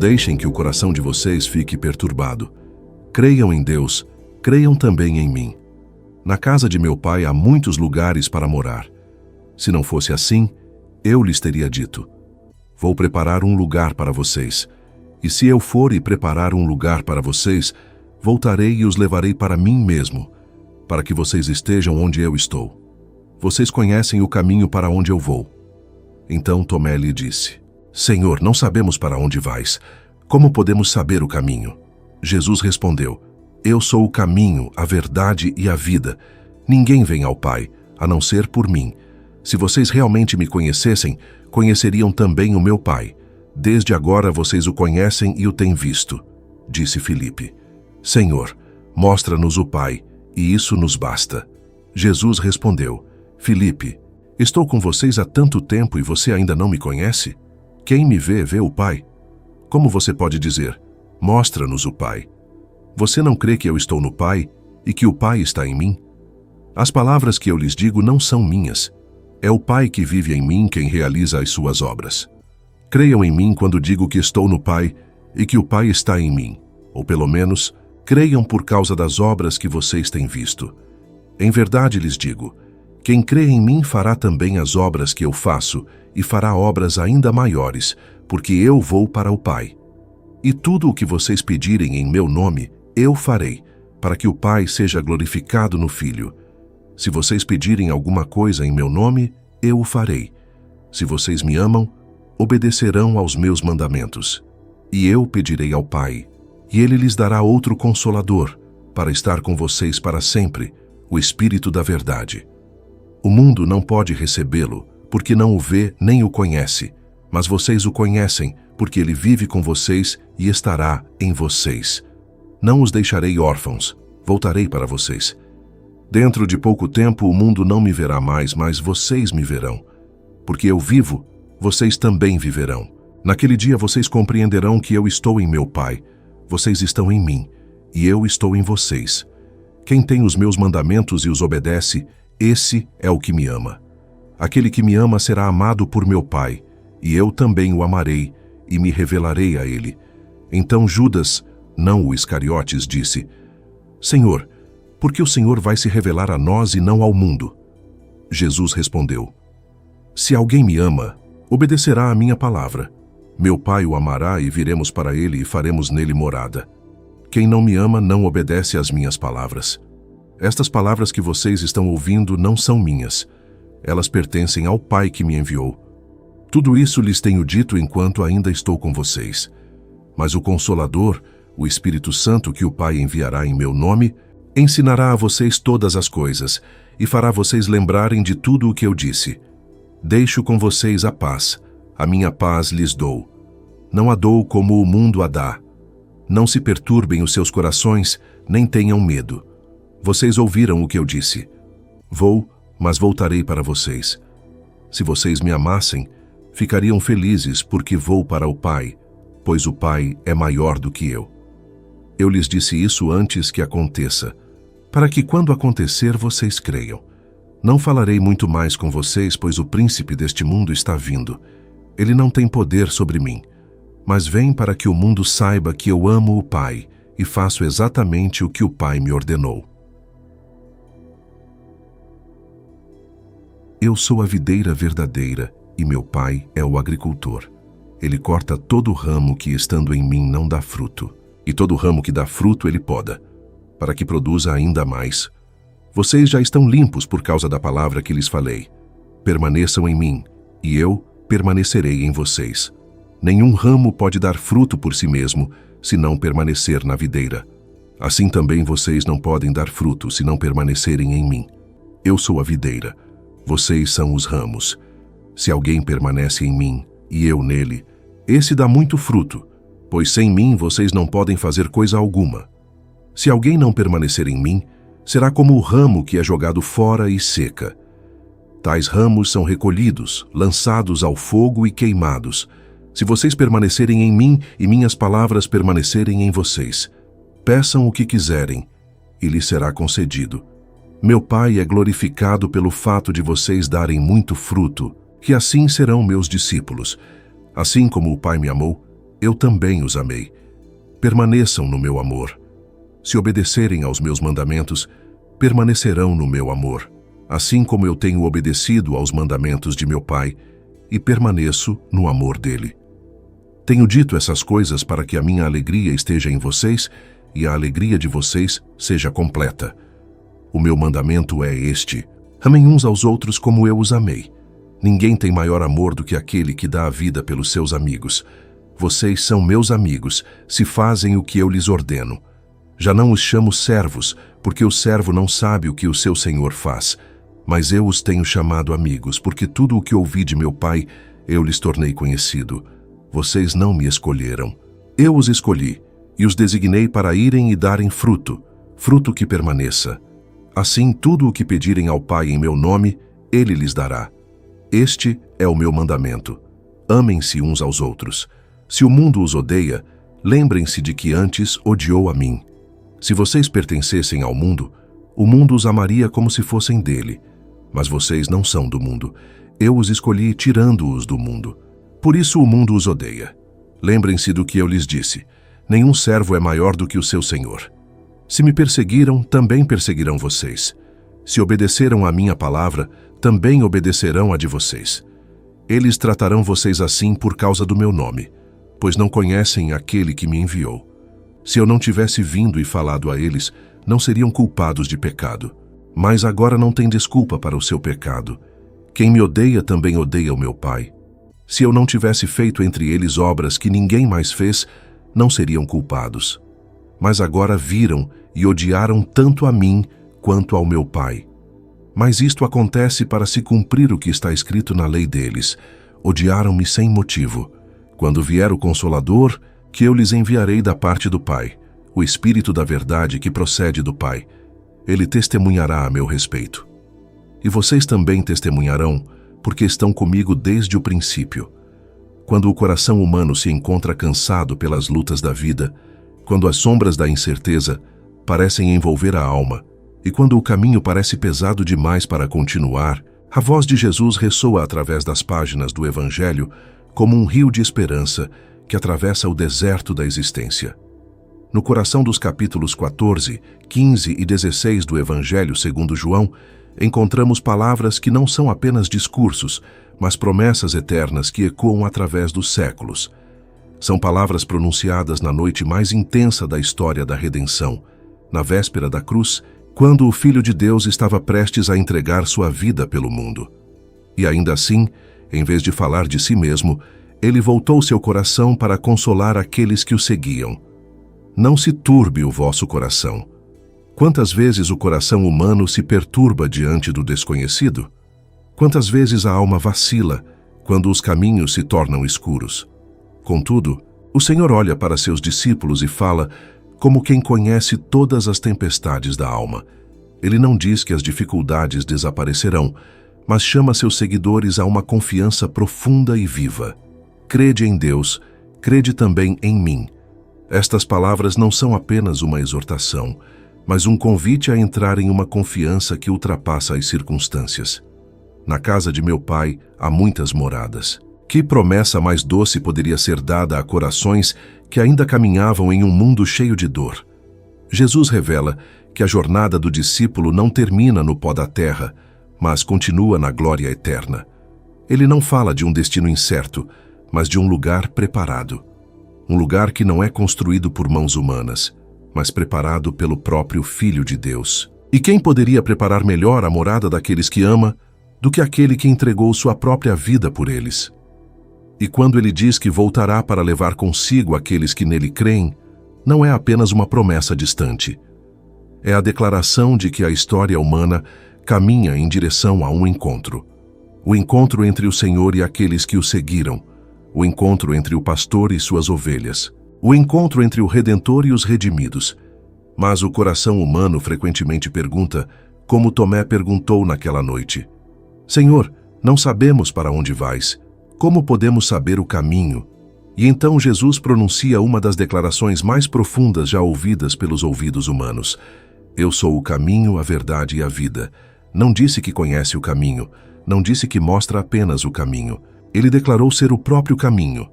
deixem que o coração de vocês fique perturbado. Creiam em Deus, creiam também em mim. Na casa de meu pai há muitos lugares para morar. Se não fosse assim, eu lhes teria dito: vou preparar um lugar para vocês. E se eu for e preparar um lugar para vocês, voltarei e os levarei para mim mesmo, para que vocês estejam onde eu estou. Vocês conhecem o caminho para onde eu vou. Então Tomé lhe disse: Senhor, não sabemos para onde vais. Como podemos saber o caminho? Jesus respondeu: Eu sou o caminho, a verdade e a vida. Ninguém vem ao Pai, a não ser por mim. Se vocês realmente me conhecessem, conheceriam também o meu Pai. Desde agora vocês o conhecem e o têm visto. Disse Filipe: Senhor, mostra-nos o Pai, e isso nos basta. Jesus respondeu: Filipe, estou com vocês há tanto tempo e você ainda não me conhece? Quem me vê, vê o Pai. Como você pode dizer: mostra-nos o Pai? Você não crê que eu estou no Pai e que o Pai está em mim? As palavras que eu lhes digo não são minhas. É o Pai que vive em mim quem realiza as suas obras. Creiam em mim quando digo que estou no Pai e que o Pai está em mim. Ou pelo menos, creiam por causa das obras que vocês têm visto. Em verdade lhes digo, quem crê em mim fará também as obras que eu faço e fará obras ainda maiores, porque eu vou para o Pai. E tudo o que vocês pedirem em meu nome, eu farei, para que o Pai seja glorificado no Filho. Se vocês pedirem alguma coisa em meu nome, eu o farei. Se vocês me amam, obedecerão aos meus mandamentos. E eu pedirei ao Pai, e ele lhes dará outro Consolador, para estar com vocês para sempre, o Espírito da Verdade. O mundo não pode recebê-lo, porque não o vê nem o conhece, mas vocês o conhecem, porque ele vive com vocês e estará em vocês. Não os deixarei órfãos, voltarei para vocês. Dentro de pouco tempo o mundo não me verá mais, mas vocês me verão. Porque eu vivo, vocês também viverão. Naquele dia vocês compreenderão que eu estou em meu Pai, vocês estão em mim, e eu estou em vocês. Quem tem os meus mandamentos e os obedece, esse é o que me ama. Aquele que me ama será amado por meu Pai, e eu também o amarei, e me revelarei a ele. Então Judas, não o Iscariotes, disse: Senhor, por que o Senhor vai se revelar a nós e não ao mundo? Jesus respondeu: Se alguém me ama, obedecerá à minha palavra. Meu Pai o amará e viremos para ele e faremos nele morada. Quem não me ama não obedece às minhas palavras. Estas palavras que vocês estão ouvindo não são minhas. Elas pertencem ao Pai que me enviou. Tudo isso lhes tenho dito enquanto ainda estou com vocês. Mas o Consolador, o Espírito Santo que o Pai enviará em meu nome, ensinará a vocês todas as coisas e fará vocês lembrarem de tudo o que eu disse. Deixo com vocês a paz. A minha paz lhes dou. Não a dou como o mundo a dá. Não se perturbem os seus corações, nem tenham medo. Vocês ouviram o que eu disse. Vou, mas voltarei para vocês. Se vocês me amassem, ficariam felizes porque vou para o Pai, pois o Pai é maior do que eu. Eu lhes disse isso antes que aconteça, para que quando acontecer vocês creiam. Não falarei muito mais com vocês, pois o príncipe deste mundo está vindo. Ele não tem poder sobre mim, mas vem para que o mundo saiba que eu amo o Pai e faço exatamente o que o Pai me ordenou. Eu sou a videira verdadeira e meu Pai é o agricultor. Ele corta todo ramo que, estando em mim, não dá fruto, e todo ramo que dá fruto ele poda, para que produza ainda mais. Vocês já estão limpos por causa da palavra que lhes falei. Permaneçam em mim, e eu permanecerei em vocês. Nenhum ramo pode dar fruto por si mesmo, se não permanecer na videira. Assim também vocês não podem dar fruto, se não permanecerem em mim. Eu sou a videira, vocês são os ramos. Se alguém permanece em mim, e eu nele, esse dá muito fruto, pois sem mim vocês não podem fazer coisa alguma. Se alguém não permanecer em mim, será como o ramo que é jogado fora e seca. Tais ramos são recolhidos, lançados ao fogo e queimados. Se vocês permanecerem em mim e minhas palavras permanecerem em vocês, peçam o que quiserem, e lhes será concedido. Meu Pai é glorificado pelo fato de vocês darem muito fruto, que assim serão meus discípulos. Assim como o Pai me amou, eu também os amei. Permaneçam no meu amor. Se obedecerem aos meus mandamentos, permanecerão no meu amor, assim como eu tenho obedecido aos mandamentos de meu Pai e permaneço no amor dele. Tenho dito essas coisas para que a minha alegria esteja em vocês e a alegria de vocês seja completa. O meu mandamento é este: amem uns aos outros como eu os amei. Ninguém tem maior amor do que aquele que dá a vida pelos seus amigos. Vocês são meus amigos, se fazem o que eu lhes ordeno. Já não os chamo servos, porque o servo não sabe o que o seu senhor faz. Mas eu os tenho chamado amigos, porque tudo o que ouvi de meu Pai, eu lhes tornei conhecido. Vocês não me escolheram. Eu os escolhi, e os designei para irem e darem fruto, fruto que permaneça. Assim, tudo o que pedirem ao Pai em meu nome, ele lhes dará. Este é o meu mandamento: amem-se uns aos outros. Se o mundo os odeia, lembrem-se de que antes odiou a mim. Se vocês pertencessem ao mundo, o mundo os amaria como se fossem dele. Mas vocês não são do mundo. Eu os escolhi tirando-os do mundo. Por isso o mundo os odeia. Lembrem-se do que eu lhes disse: nenhum servo é maior do que o seu senhor. Se me perseguiram, também perseguirão vocês. Se obedeceram à minha palavra, também obedecerão à de vocês. Eles tratarão vocês assim por causa do meu nome, pois não conhecem aquele que me enviou. Se eu não tivesse vindo e falado a eles, não seriam culpados de pecado. Mas agora não tem desculpa para o seu pecado. Quem me odeia também odeia o meu Pai. Se eu não tivesse feito entre eles obras que ninguém mais fez, não seriam culpados. Mas agora viram e odiaram tanto a mim quanto ao meu Pai. Mas isto acontece para se cumprir o que está escrito na lei deles: odiaram-me sem motivo. Quando vier o Consolador, que eu lhes enviarei da parte do Pai, o Espírito da verdade que procede do Pai, ele testemunhará a meu respeito. E vocês também testemunharão, porque estão comigo desde o princípio. Quando o coração humano se encontra cansado pelas lutas da vida, quando as sombras da incerteza parecem envolver a alma, e quando o caminho parece pesado demais para continuar, a voz de Jesus ressoa através das páginas do Evangelho como um rio de esperança que atravessa o deserto da existência. No coração dos capítulos 14, 15 e 16 do Evangelho segundo João, encontramos palavras que não são apenas discursos, mas promessas eternas que ecoam através dos séculos. São palavras pronunciadas na noite mais intensa da história da redenção, na véspera da cruz, quando o Filho de Deus estava prestes a entregar sua vida pelo mundo. E ainda assim, em vez de falar de si mesmo, ele voltou seu coração para consolar aqueles que o seguiam. Não se turbe o vosso coração. Quantas vezes o coração humano se perturba diante do desconhecido? Quantas vezes a alma vacila quando os caminhos se tornam escuros? Contudo, o Senhor olha para seus discípulos e fala como quem conhece todas as tempestades da alma. Ele não diz que as dificuldades desaparecerão, mas chama seus seguidores a uma confiança profunda e viva. Crede em Deus, crede também em mim. Estas palavras não são apenas uma exortação, mas um convite a entrar em uma confiança que ultrapassa as circunstâncias. Na casa de meu Pai há muitas moradas. Que promessa mais doce poderia ser dada a corações que ainda caminhavam em um mundo cheio de dor? Jesus revela que a jornada do discípulo não termina no pó da terra, mas continua na glória eterna. Ele não fala de um destino incerto, mas de um lugar preparado. Um lugar que não é construído por mãos humanas, mas preparado pelo próprio Filho de Deus. E quem poderia preparar melhor a morada daqueles que ama do que aquele que entregou sua própria vida por eles? E quando ele diz que voltará para levar consigo aqueles que nele creem, não é apenas uma promessa distante. É a declaração de que a história humana caminha em direção a um encontro. O encontro entre o Senhor e aqueles que o seguiram. O encontro entre o pastor e suas ovelhas. O encontro entre o Redentor e os redimidos. Mas o coração humano frequentemente pergunta, como Tomé perguntou naquela noite: Senhor, não sabemos para onde vais. Como podemos saber o caminho? E então Jesus pronuncia uma das declarações mais profundas já ouvidas pelos ouvidos humanos. Eu sou o caminho, a verdade e a vida. Não disse que conhece o caminho, não disse que mostra apenas o caminho. Ele declarou ser o próprio caminho.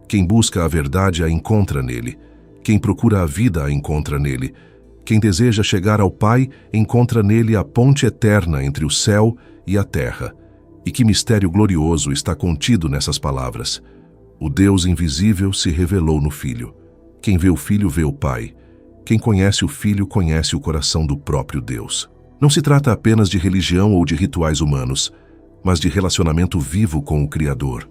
Quem busca a verdade a encontra nele. Quem procura a vida a encontra nele. Quem deseja chegar ao Pai encontra nele a ponte eterna entre o céu e a terra. E que mistério glorioso está contido nessas palavras. O Deus invisível se revelou no Filho. Quem vê o Filho vê o Pai. Quem conhece o Filho conhece o coração do próprio Deus. Não se trata apenas de religião ou de rituais humanos, mas de relacionamento vivo com o Criador.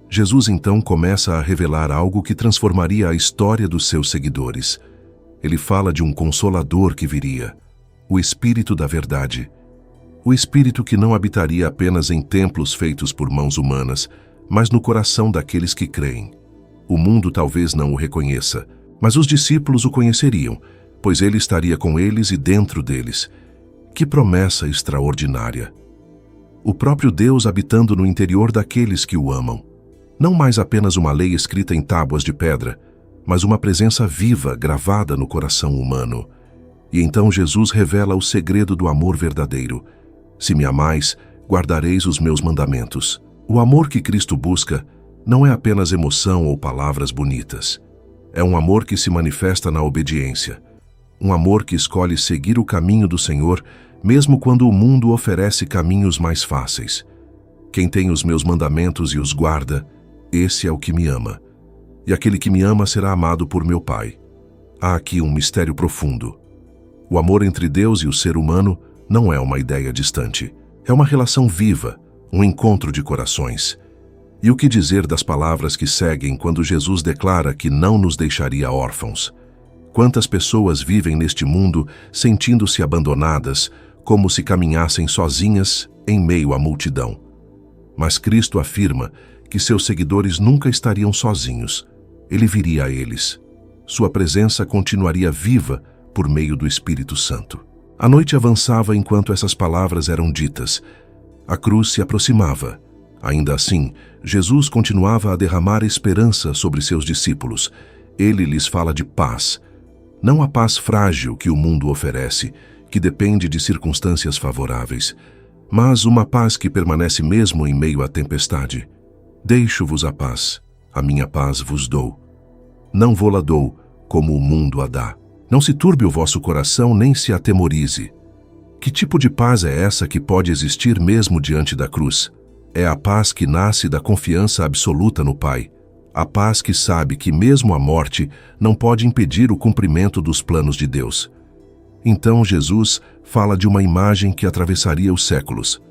Jesus então começa a revelar algo que transformaria a história dos seus seguidores. Ele fala de um Consolador que viria, o Espírito da Verdade. O Espírito que não habitaria apenas em templos feitos por mãos humanas, mas no coração daqueles que creem. O mundo talvez não o reconheça, mas os discípulos o conheceriam, pois ele estaria com eles e dentro deles. Que promessa extraordinária! O próprio Deus habitando no interior daqueles que o amam. Não mais apenas uma lei escrita em tábuas de pedra, mas uma presença viva gravada no coração humano. E então Jesus revela o segredo do amor verdadeiro. Se me amais, guardareis os meus mandamentos. O amor que Cristo busca não é apenas emoção ou palavras bonitas. É um amor que se manifesta na obediência. Um amor que escolhe seguir o caminho do Senhor, mesmo quando o mundo oferece caminhos mais fáceis. Quem tem os meus mandamentos e os guarda, esse é o que me ama. E aquele que me ama será amado por meu Pai. Há aqui um mistério profundo. O amor entre Deus e o ser humano não é uma ideia distante. É uma relação viva, um encontro de corações. E o que dizer das palavras que seguem quando Jesus declara que não nos deixaria órfãos? Quantas pessoas vivem neste mundo sentindo-se abandonadas, como se caminhassem sozinhas em meio à multidão? Mas Cristo afirma que seus seguidores nunca estariam sozinhos. Ele viria a eles. Sua presença continuaria viva por meio do Espírito Santo. A noite avançava enquanto essas palavras eram ditas. A cruz se aproximava. Ainda assim, Jesus continuava a derramar esperança sobre seus discípulos. Ele lhes fala de paz. Não a paz frágil que o mundo oferece, que depende de circunstâncias favoráveis, mas uma paz que permanece mesmo em meio à tempestade. Deixo-vos a paz, a minha paz vos dou. Não vou-la dou, como o mundo a dá. Não se turbe o vosso coração, nem se atemorize. Que tipo de paz é essa que pode existir mesmo diante da cruz? É a paz que nasce da confiança absoluta no Pai. A paz que sabe que mesmo a morte não pode impedir o cumprimento dos planos de Deus. Então Jesus fala de uma imagem que atravessaria os séculos.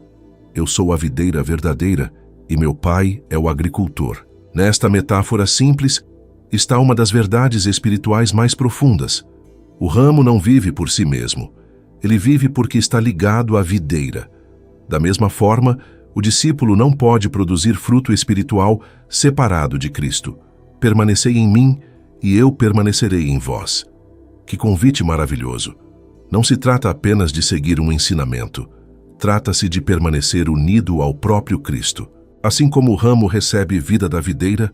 Eu sou a videira verdadeira e meu Pai é o agricultor. Nesta metáfora simples está uma das verdades espirituais mais profundas. O ramo não vive por si mesmo. Ele vive porque está ligado à videira. Da mesma forma, o discípulo não pode produzir fruto espiritual separado de Cristo. Permanecei em mim e eu permanecerei em vós. Que convite maravilhoso! Não se trata apenas de seguir um ensinamento. Trata-se de permanecer unido ao próprio Cristo. Assim como o ramo recebe vida da videira,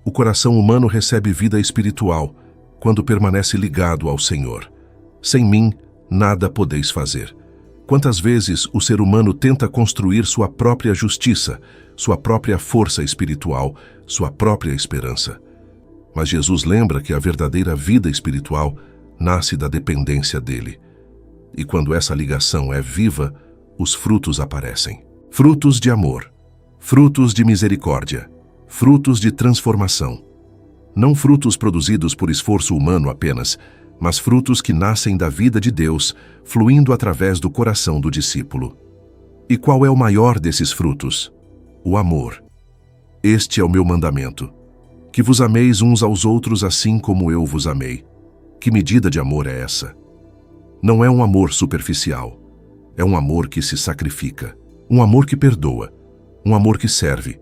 o coração humano recebe vida espiritual quando permanece ligado ao Senhor. Sem mim, nada podeis fazer. Quantas vezes o ser humano tenta construir sua própria justiça, sua própria força espiritual, sua própria esperança. Mas Jesus lembra que a verdadeira vida espiritual nasce da dependência dele. E quando essa ligação é viva, os frutos aparecem. Frutos de amor, frutos de misericórdia, frutos de transformação. Não frutos produzidos por esforço humano apenas, mas frutos que nascem da vida de Deus, fluindo através do coração do discípulo. E qual é o maior desses frutos? O amor. Este é o meu mandamento: que vos ameis uns aos outros assim como eu vos amei. Que medida de amor é essa? Não é um amor superficial. É um amor que se sacrifica. Um amor que perdoa. Um amor que serve.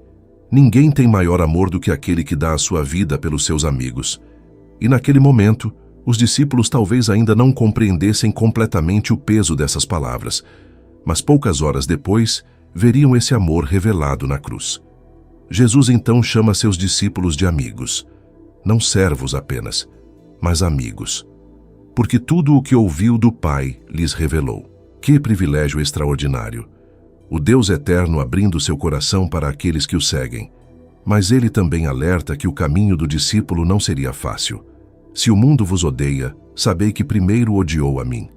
Ninguém tem maior amor do que aquele que dá a sua vida pelos seus amigos. E naquele momento, os discípulos talvez ainda não compreendessem completamente o peso dessas palavras, mas poucas horas depois, veriam esse amor revelado na cruz. Jesus então chama seus discípulos de amigos, não servos apenas, mas amigos, porque tudo o que ouviu do Pai lhes revelou. Que privilégio extraordinário! O Deus eterno abrindo seu coração para aqueles que o seguem. Mas ele também alerta que o caminho do discípulo não seria fácil. Se o mundo vos odeia, sabei que primeiro odiou a mim.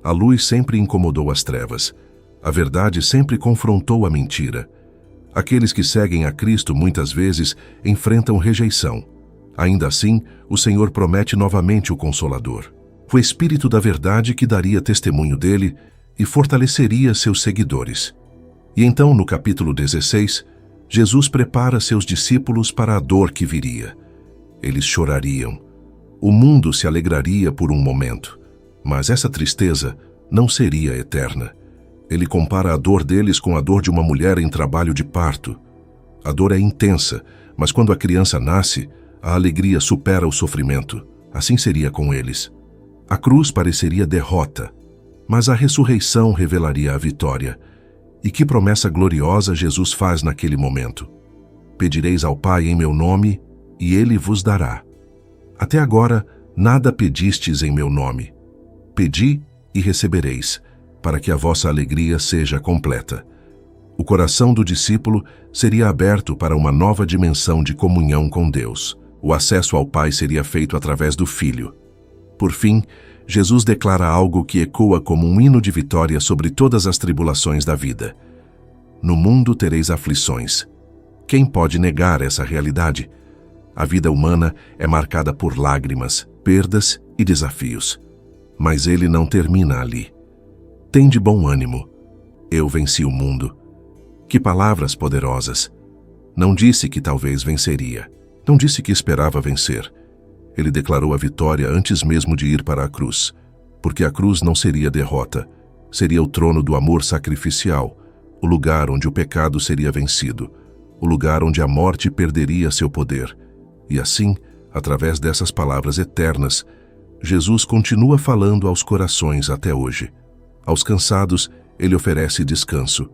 A luz sempre incomodou as trevas. A verdade sempre confrontou a mentira. Aqueles que seguem a Cristo muitas vezes enfrentam rejeição. Ainda assim, o Senhor promete novamente o Consolador, o Espírito da Verdade que daria testemunho dele e fortaleceria seus seguidores. E então, no capítulo 16, Jesus prepara seus discípulos para a dor que viria. Eles chorariam. O mundo se alegraria por um momento, mas essa tristeza não seria eterna. Ele compara a dor deles com a dor de uma mulher em trabalho de parto. A dor é intensa, mas quando a criança nasce, a alegria supera o sofrimento. Assim seria com eles. A cruz pareceria derrota, mas a ressurreição revelaria a vitória. E que promessa gloriosa Jesus faz naquele momento. Pedireis ao Pai em meu nome, e Ele vos dará. Até agora, nada pedistes em meu nome. Pedi e recebereis, para que a vossa alegria seja completa. O coração do discípulo seria aberto para uma nova dimensão de comunhão com Deus. O acesso ao Pai seria feito através do Filho. Por fim, Jesus declara algo que ecoa como um hino de vitória sobre todas as tribulações da vida. No mundo tereis aflições. Quem pode negar essa realidade? A vida humana é marcada por lágrimas, perdas e desafios. Mas ele não termina ali. Tende bom ânimo. Eu venci o mundo. Que palavras poderosas! Não disse que talvez venceria. Não disse que esperava vencer. Ele declarou a vitória antes mesmo de ir para a cruz, porque a cruz não seria derrota, seria o trono do amor sacrificial, o lugar onde o pecado seria vencido, o lugar onde a morte perderia seu poder. E assim, através dessas palavras eternas, Jesus continua falando aos corações até hoje. Aos cansados, ele oferece descanso.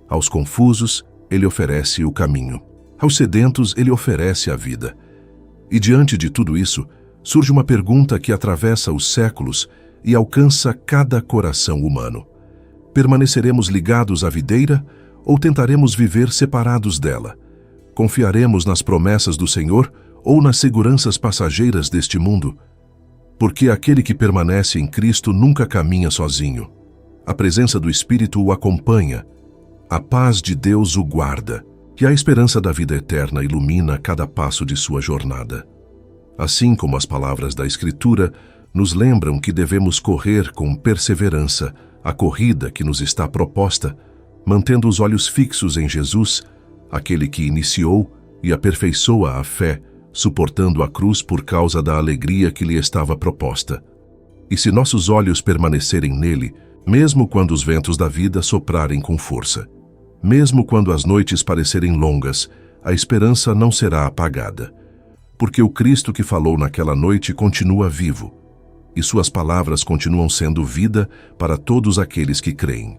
Aos confusos, ele oferece o caminho. Aos sedentos, ele oferece a vida. E diante de tudo isso, surge uma pergunta que atravessa os séculos e alcança cada coração humano. Permaneceremos ligados à videira ou tentaremos viver separados dela? Confiaremos nas promessas do Senhor ou nas seguranças passageiras deste mundo? Porque aquele que permanece em Cristo nunca caminha sozinho. A presença do Espírito o acompanha, a paz de Deus o guarda, e a esperança da vida eterna ilumina cada passo de sua jornada. Assim como as palavras da Escritura nos lembram que devemos correr com perseverança a corrida que nos está proposta, mantendo os olhos fixos em Jesus, aquele que iniciou e aperfeiçoa a fé, suportando a cruz por causa da alegria que lhe estava proposta. E se nossos olhos permanecerem nele, mesmo quando os ventos da vida soprarem com força, mesmo quando as noites parecerem longas, a esperança não será apagada. Porque o Cristo que falou naquela noite continua vivo, e suas palavras continuam sendo vida para todos aqueles que creem.